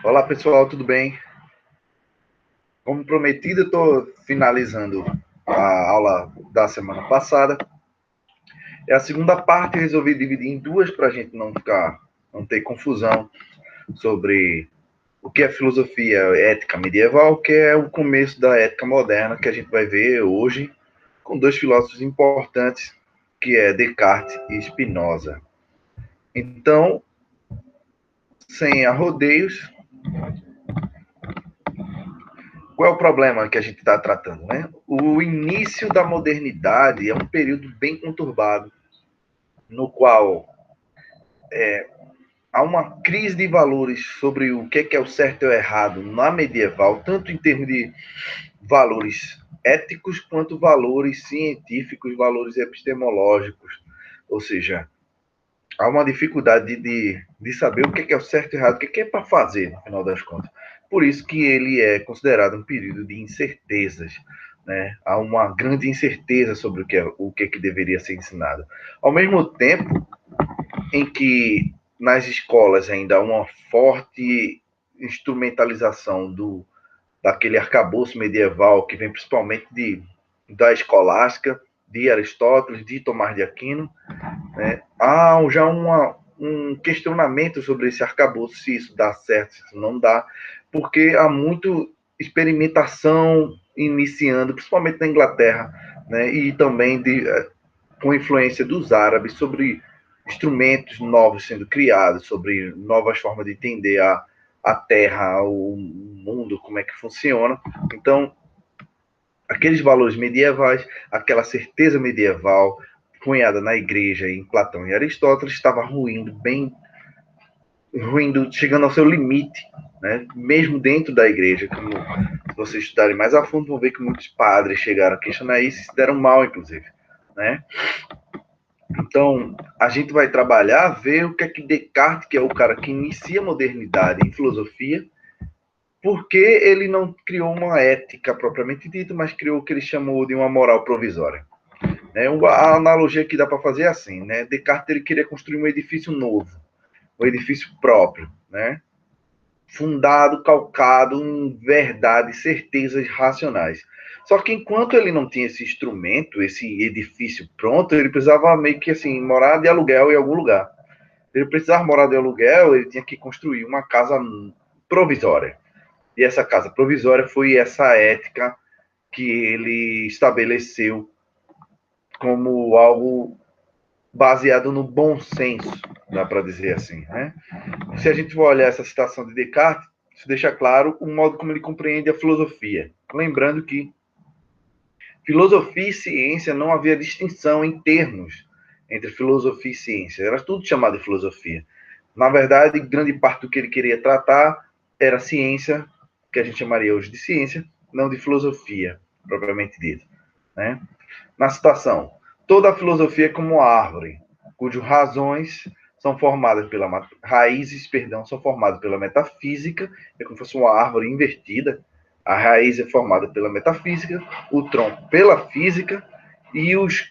Olá pessoal, tudo bem? Como prometido, eu estou finalizando a aula da semana passada. É a segunda parte, resolvi dividir em duas para a gente não ter confusão sobre o que é filosofia ética medieval, que é o começo da ética moderna, que a gente vai ver hoje com dois filósofos importantes, que é Descartes e Spinoza. Então, sem arrodeios, qual é o problema que a gente está tratando, né? O início da modernidade é um período bem conturbado, no qual há uma crise de valores sobre o que é o certo e o errado na medieval, tanto em termos de valores éticos quanto valores científicos, valores epistemológicos. Ou seja, há uma dificuldade de saber o que é o certo e o errado, o que é para fazer, no final das contas. Por isso que ele é considerado um período de incertezas. Né? Há uma grande incerteza sobre o que deveria ser ensinado. Ao mesmo tempo em que nas escolas ainda há uma forte instrumentalização daquele arcabouço medieval que vem principalmente da escolástica, de Aristóteles, de Tomás de Aquino, né? Há já um questionamento sobre esse arcabouço, se isso dá certo, se isso não dá, porque há muito experimentação iniciando, principalmente na Inglaterra, né? E também com influência dos árabes sobre instrumentos novos sendo criados, sobre novas formas de entender a Terra, o mundo, como é que funciona. Então, aqueles valores medievais, aquela certeza medieval, cunhada na igreja em Platão e Aristóteles, estava ruindo, chegando ao seu limite, né? Mesmo dentro da igreja. Como, se vocês estudarem mais a fundo, vão ver que muitos padres chegaram a questionar isso e se deram mal, inclusive. Né? Então, a gente vai trabalhar, ver o que é que Descartes, que é o cara que inicia a modernidade em filosofia, porque ele não criou uma ética propriamente dita, mas criou o que ele chamou de uma moral provisória. A analogia que dá para fazer é assim, né? Descartes ele queria construir um edifício novo, um edifício próprio, né? Fundado, calcado em verdades, certezas racionais. Só que enquanto ele não tinha esse instrumento, esse edifício pronto, ele precisava meio que assim morar de aluguel em algum lugar. Ele precisava morar de aluguel, ele tinha que construir uma casa provisória. E essa casa provisória foi essa ética que ele estabeleceu como algo baseado no bom senso, dá para dizer assim, né? Se a gente for olhar essa citação de Descartes, isso deixa claro o modo como ele compreende a filosofia. Lembrando que filosofia e ciência não havia distinção em termos entre filosofia e ciência. Era tudo chamado de filosofia. Na verdade, grande parte do que ele queria tratar era ciência, que a gente chamaria hoje de ciência, não de filosofia, propriamente dita. Né? Na citação, toda a filosofia é como árvore, cujas raízes, são formadas pela metafísica, é como se fosse uma árvore invertida. A raiz é formada pela metafísica, o tronco pela física e os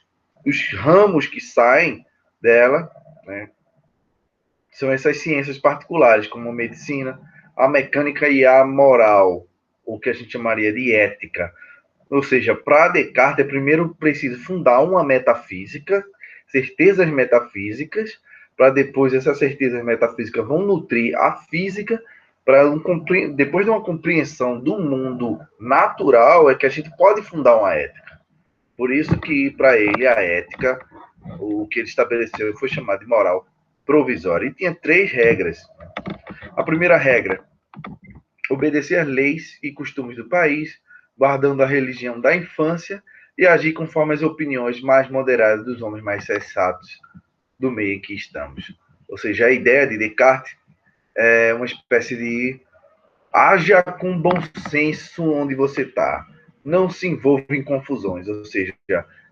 ramos que saem dela, né, são essas ciências particulares, como a medicina, a mecânica e a moral, o que a gente chamaria de ética. Ou seja, para Descartes, é primeiro preciso fundar uma metafísica, certezas metafísicas, para depois essas certezas metafísicas vão nutrir a física, para depois de uma compreensão do mundo natural, é que a gente pode fundar uma ética. Por isso que, para ele, a ética, o que ele estabeleceu, foi chamado de moral provisória. E tinha 3 regras. A primeira regra, obedecer às leis e costumes do país, guardando a religião da infância e agir conforme as opiniões mais moderadas dos homens mais sensatos do meio em que estamos. Ou seja, a ideia de Descartes é uma espécie de haja com bom senso onde você está. Não se envolva em confusões, ou seja,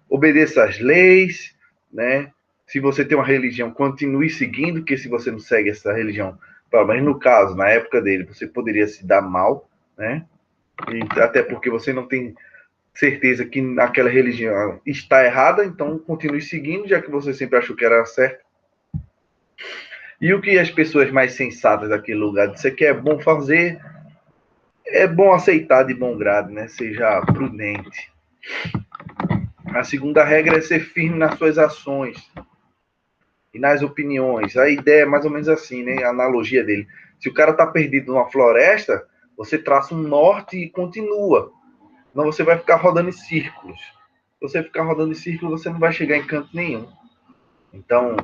obedeça às leis, né? Se você tem uma religião, continue seguindo, que se você não segue essa religião, pelo menos no caso, na época dele, você poderia se dar mal, né? E até porque você não tem certeza que aquela religião está errada, então continue seguindo, já que você sempre achou que era certo. E o que as pessoas mais sensatas daquele lugar disseram que é bom fazer, é bom aceitar de bom grado, né? Seja prudente. A segunda regra é ser firme nas suas ações e nas opiniões. A ideia é mais ou menos assim, né? A analogia dele. Se o cara está perdido numa floresta, você traça um norte e continua. Não, você vai ficar rodando em círculos. Se você ficar rodando em círculos, você não vai chegar em canto nenhum. Então,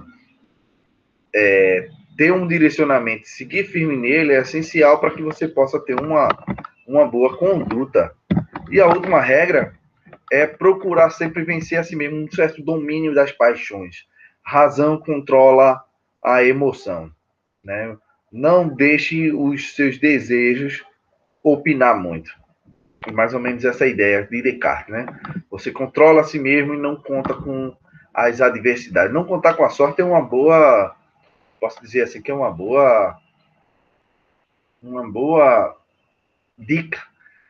ter um direcionamento, seguir firme nele é essencial para que você possa ter uma boa conduta. E a última regra é procurar sempre vencer a si mesmo, um certo domínio das paixões. Razão controla a emoção, né? Não deixe os seus desejos opinar muito. É mais ou menos essa ideia de Descartes, né? Você controla a si mesmo e não conta com as adversidades. Não contar com a sorte é uma boa, posso dizer assim, que é uma boa dica,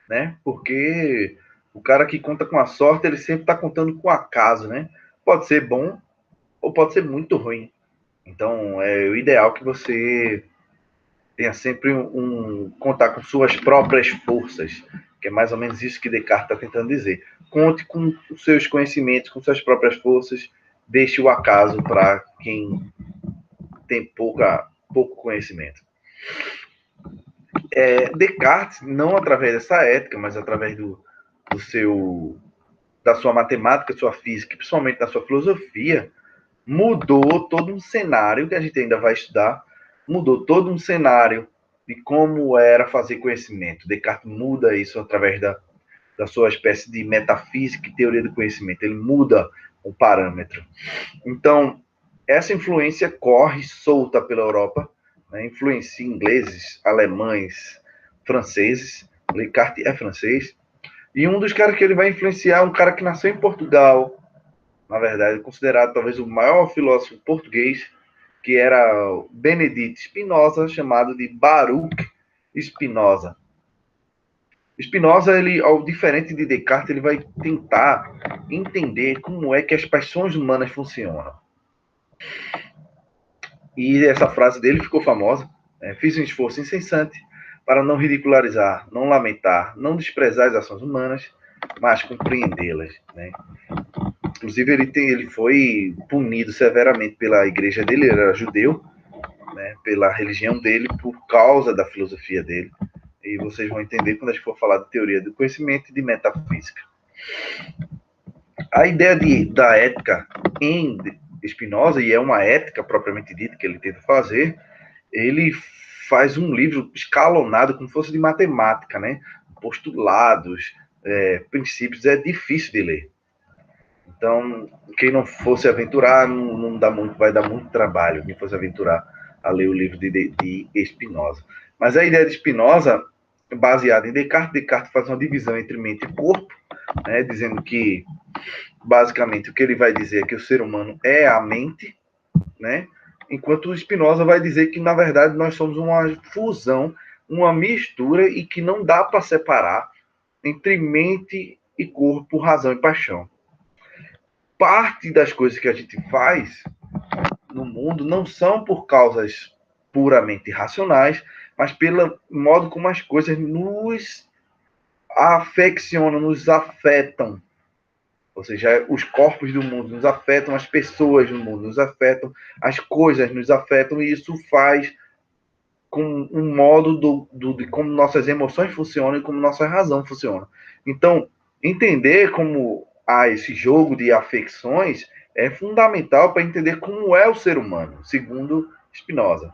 né? Porque o cara que conta com a sorte, ele sempre está contando com o acaso, né? Pode ser bom ou pode ser muito ruim. Então, é o ideal que você tenha sempre contar com suas próprias forças, que é mais ou menos isso que Descartes está tentando dizer. Conte com os seus conhecimentos, com suas próprias forças, deixe o acaso para quem tem pouco conhecimento. Descartes, não através dessa ética, mas através da sua matemática, sua física, principalmente da sua filosofia, mudou todo um cenário que a gente ainda vai estudar, mudou todo um cenário de como era fazer conhecimento. Descartes muda isso através da sua espécie de metafísica e teoria do conhecimento. Ele muda o parâmetro. Então, essa influência corre solta pela Europa, né? Influencia ingleses, alemães, franceses. Descartes é francês. E um dos caras que ele vai influenciar é um cara que nasceu em Portugal, na verdade, considerado talvez o maior filósofo português, que era Benedito Spinoza, chamado de Baruch Spinoza. Spinoza, ele, ao diferente de Descartes, ele vai tentar entender como é que as paixões humanas funcionam. E essa frase dele ficou famosa. Fiz um esforço incessante para não ridicularizar, não lamentar, não desprezar as ações humanas, mas compreendê-las. Né? Inclusive, ele foi punido severamente pela igreja dele, ele era judeu, né, pela religião dele, por causa da filosofia dele. E vocês vão entender quando a gente for falar de teoria do conhecimento e de metafísica. A ideia da ética em Spinoza, e é uma ética propriamente dita que ele tenta fazer, ele faz um livro escalonado como se fosse de matemática, né? Postulados, princípios, é difícil de ler. Então, quem não fosse aventurar, não dá muito, vai dar muito trabalho, quem fosse aventurar a ler o livro de Spinoza. Mas a ideia de Spinoza, baseada em Descartes faz uma divisão entre mente e corpo, né, dizendo que, basicamente, o que ele vai dizer é que o ser humano é a mente, né, enquanto o Spinoza vai dizer que, na verdade, nós somos uma fusão, uma mistura e que não dá para separar entre mente e corpo, razão e paixão. Parte das coisas que a gente faz no mundo não são por causas puramente racionais, mas pelo modo como as coisas nos afeccionam, nos afetam. Ou seja, os corpos do mundo nos afetam, as pessoas do mundo nos afetam, as coisas nos afetam, e isso faz com um modo de como nossas emoções funcionam e como nossa razão funciona. Então, entender como há esse jogo de afecções é fundamental para entender como é o ser humano, segundo Spinoza.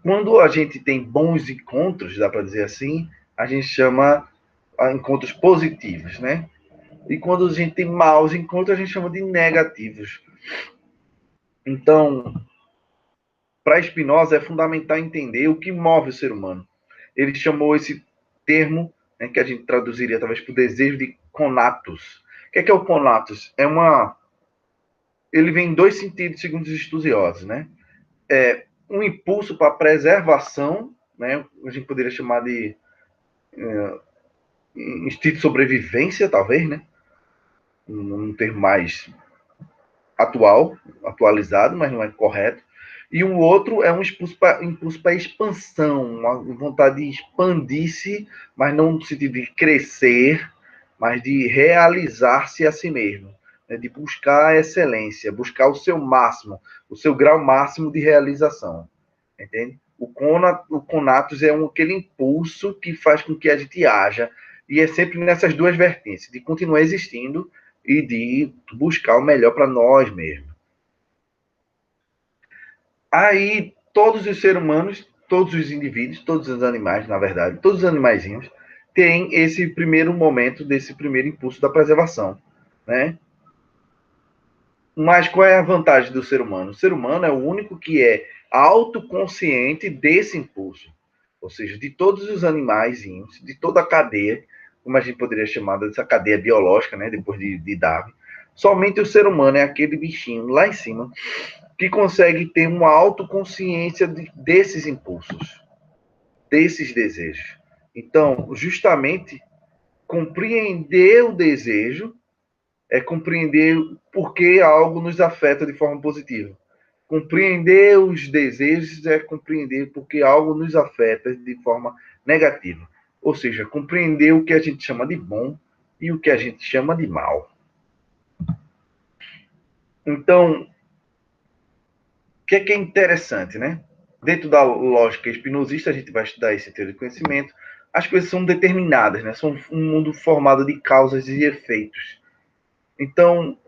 Quando a gente tem bons encontros, dá para dizer assim, a gente chama encontros positivos, né? E quando a gente tem maus encontros, a gente chama de negativos. Então, para Spinoza é fundamental entender o que move o ser humano. Ele chamou esse termo, né, que a gente traduziria talvez por desejo, de conatus. O que é o conatus? Ele vem em dois sentidos, segundo os estudiosos, né? Um impulso para preservação, né? A gente poderia chamar de instinto de sobrevivência, talvez, né? Um termo mais atualizado, mas não é correto. E um outro é um impulso para expansão, uma vontade de expandir-se, mas não no sentido de crescer, mas de realizar-se a si mesmo, né? De buscar a excelência, buscar o seu máximo, o seu grau máximo de realização, entende? O conatus é aquele impulso que faz com que a gente haja, e é sempre nessas duas vertentes, de continuar existindo e de buscar o melhor para nós mesmos. Aí, todos os seres humanos, todos os indivíduos, todos os animais, na verdade, todos os animaizinhos, têm esse primeiro momento, desse primeiro impulso da preservação, né? Mas qual é a vantagem do ser humano? O ser humano é o único que é autoconsciente desse impulso. Ou seja, de todos os animaizinhos, de toda a cadeia, como a gente poderia chamar dessa cadeia biológica, né? Depois de Darwin, somente o ser humano é aquele bichinho lá em cima que consegue ter uma autoconsciência desses impulsos, desses desejos. Então, justamente, compreender o desejo é compreender por que algo nos afeta de forma positiva. Compreender os desejos é compreender por que algo nos afeta de forma negativa. Ou seja, compreender o que a gente chama de bom e o que a gente chama de mal. Então, o que é interessante, né? Dentro da lógica espinosista, a gente vai estudar esse teoria de conhecimento. As coisas são determinadas, né? São um mundo formado de causas e efeitos. Então,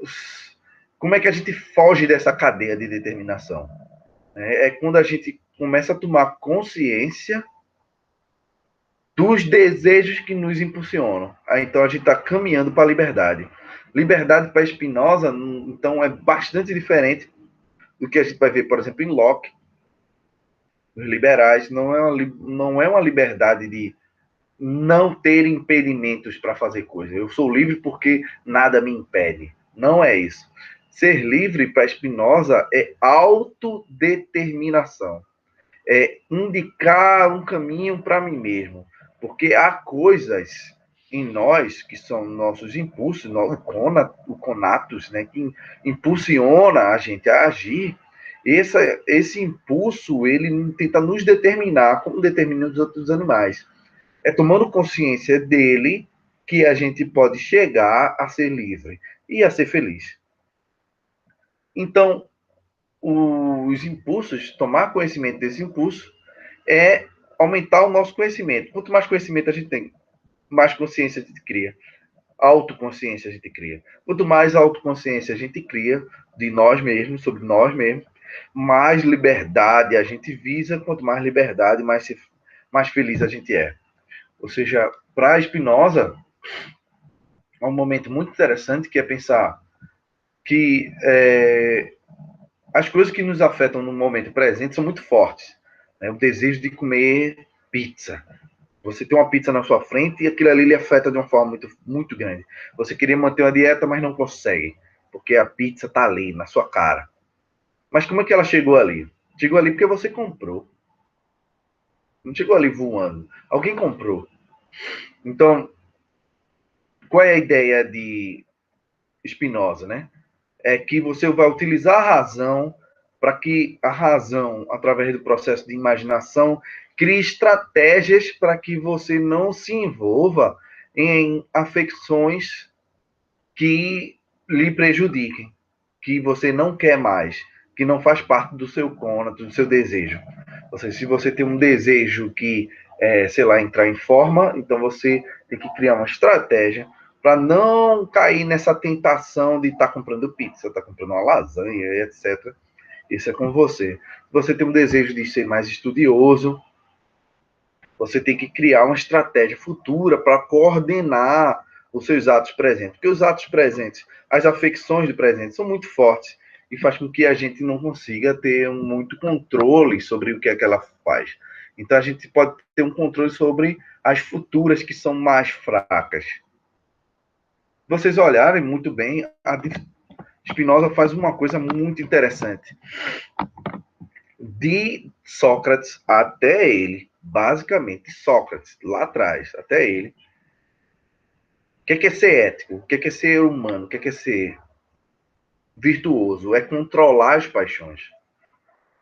como é que a gente foge dessa cadeia de determinação? É quando a gente começa a tomar consciência dos desejos que nos impulsionam. Então, a gente está caminhando para a liberdade. Liberdade para Spinoza, então, é bastante diferente do que a gente vai ver, por exemplo, em Locke. Os liberais não é uma liberdade de não ter impedimentos para fazer coisas. Eu sou livre porque nada me impede. Não é isso. Ser livre para Spinoza é autodeterminação. É indicar um caminho para mim mesmo. Porque há coisas em nós que são nossos impulsos, o conatus, né, que impulsiona a gente a agir. Esse impulso, ele tenta nos determinar como determina os outros animais. É tomando consciência dele que a gente pode chegar a ser livre e a ser feliz. Então, os impulsos, tomar conhecimento desse impulso, é aumentar o nosso conhecimento. Quanto mais conhecimento a gente tem, mais consciência a gente cria. Autoconsciência a gente cria. Quanto mais autoconsciência a gente cria de nós mesmos, sobre nós mesmos, mais liberdade a gente visa. Quanto mais liberdade, mais feliz a gente é. Ou seja, para Spinoza, é um momento muito interessante que é pensar que as coisas que nos afetam no momento presente são muito fortes. Né? O desejo de comer pizza. Você tem uma pizza na sua frente e aquilo ali lhe afeta de uma forma muito, muito grande. Você queria manter uma dieta, mas não consegue, porque a pizza está ali, na sua cara. Mas como é que ela chegou ali? Chegou ali porque você comprou. Não chegou ali voando. Alguém comprou. Então, qual é a ideia de Spinoza, né? É que você vai utilizar a razão para que a razão, através do processo de imaginação, crie estratégias para que você não se envolva em afecções que lhe prejudiquem, que você não quer mais, que não faz parte do seu cônato, do seu desejo. Ou seja, se você tem um desejo que sei lá, entrar em forma, então você tem que criar uma estratégia para não cair nessa tentação de estar comprando pizza, estar comprando uma lasanha, etc. Isso é com você. Você tem um desejo de ser mais estudioso, você tem que criar uma estratégia futura para coordenar os seus atos presentes. Porque os atos presentes, as afecções do presente são muito fortes e faz com que a gente não consiga ter muito controle sobre o que é que ela faz. Então a gente pode ter um controle sobre as futuras que são mais fracas. Vocês olharem muito bem, a Spinoza faz uma coisa muito interessante. De Sócrates até ele, basicamente, Sócrates, lá atrás, até ele, o que é ser ético? O que é ser humano? O que é ser virtuoso? É controlar as paixões.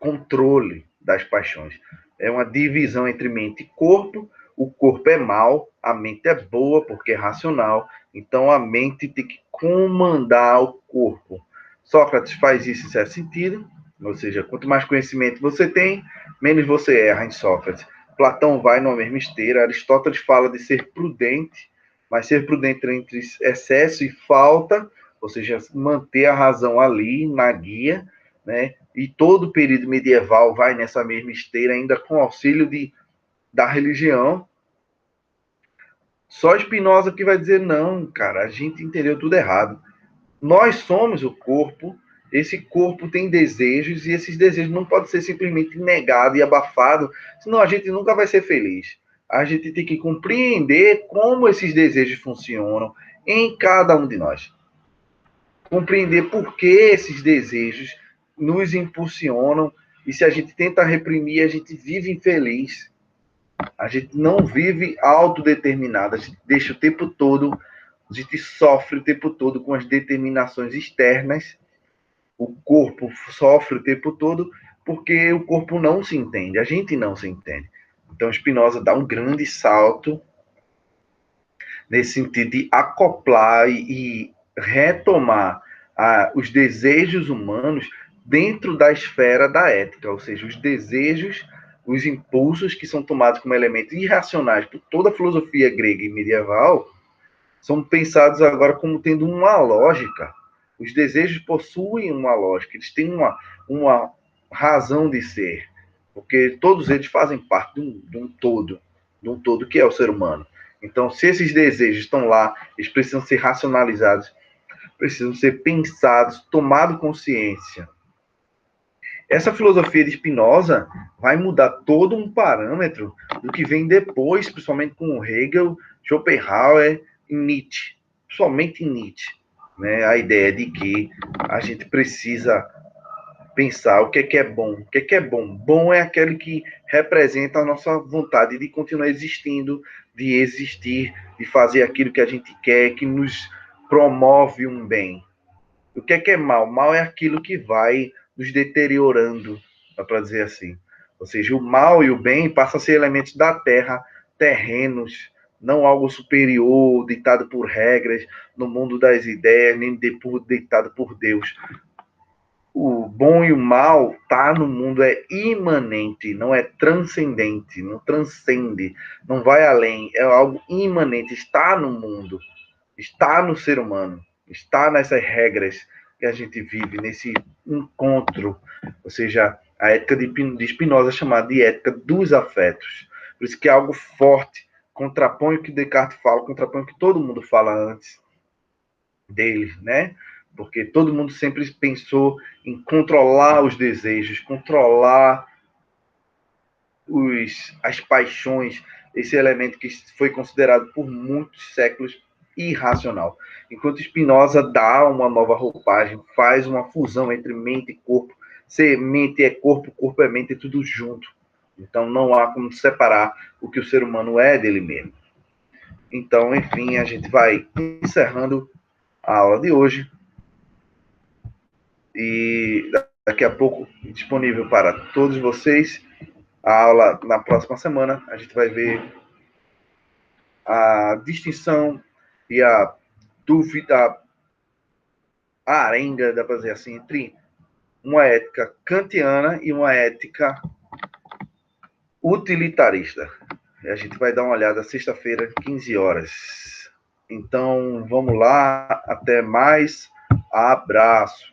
controle das paixões. É uma divisão entre mente e corpo. O corpo é mal, a mente é boa porque é racional. Então a mente tem que comandar o corpo. Sócrates faz isso em certo sentido, ou seja, quanto mais conhecimento você tem, menos você erra em Sócrates. Platão vai na mesma esteira. Aristóteles fala de ser prudente, mas ser prudente entre excesso e falta, ou seja, manter a razão ali na guia, né? E todo o período medieval vai nessa mesma esteira, ainda com auxílio da religião. Só Spinoza que vai dizer, não, cara, a gente entendeu tudo errado. Nós somos o corpo, esse corpo tem desejos, e esses desejos não podem ser simplesmente negados e abafados, senão a gente nunca vai ser feliz. A gente tem que compreender como esses desejos funcionam em cada um de nós. Compreender por que esses desejos nos impulsionam, e se a gente tenta reprimir, a gente vive infeliz. A gente não vive autodeterminado, a gente deixa o tempo todo, a gente sofre o tempo todo com as determinações externas, o corpo sofre o tempo todo porque o corpo não se entende, a gente não se entende. Então Spinoza dá um grande salto nesse sentido de acoplar e retomar os desejos humanos dentro da esfera da ética, ou seja, os desejos, os impulsos que são tomados como elementos irracionais por toda a filosofia grega e medieval, são pensados agora como tendo uma lógica. Os desejos possuem uma lógica, eles têm uma razão de ser, porque todos eles fazem parte de um todo que é o ser humano. Então, se esses desejos estão lá, eles precisam ser racionalizados, precisam ser pensados, tomado consciência. Essa filosofia de Spinoza vai mudar todo um parâmetro do que vem depois, principalmente com Hegel, Schopenhauer e Nietzsche. Somente Nietzsche. Né? A ideia de que a gente precisa pensar o que é bom. O que é bom? Bom é aquele que representa a nossa vontade de continuar existindo, de existir, de fazer aquilo que a gente quer, que nos promove um bem. O que é mal? Mal é aquilo que vai nos deteriorando, dá para dizer assim. Ou seja, o mal e o bem passam a ser elementos da terra, terrenos, não algo superior, ditado por regras, no mundo das ideias, nem ditado por Deus. O bom e o mal tá no mundo, é imanente, não é transcendente, não transcende, não vai além, é algo imanente, está no mundo, está no ser humano, está nessas regras que a gente vive, nesse encontro, ou seja, a ética de Spinoza é chamada de ética dos afetos, por isso que é algo forte, contrapõe o que Descartes fala, contrapõe o que todo mundo fala antes dele, né? Porque todo mundo sempre pensou em controlar os desejos, controlar as paixões, esse elemento que foi considerado por muitos séculos irracional. Enquanto Spinoza dá uma nova roupagem, faz uma fusão entre mente e corpo. Se mente é corpo, corpo é mente, é tudo junto. Então não há como separar o que o ser humano é dele mesmo. Então, enfim, a gente vai encerrando a aula de hoje. E daqui a pouco disponível para todos vocês a aula na próxima semana. A gente vai ver a distinção e a dúvida, a arenga, dá para dizer assim, entre uma ética kantiana e uma ética utilitarista. E a gente vai dar uma olhada sexta-feira, 15 horas. Então, vamos lá, até mais, abraço.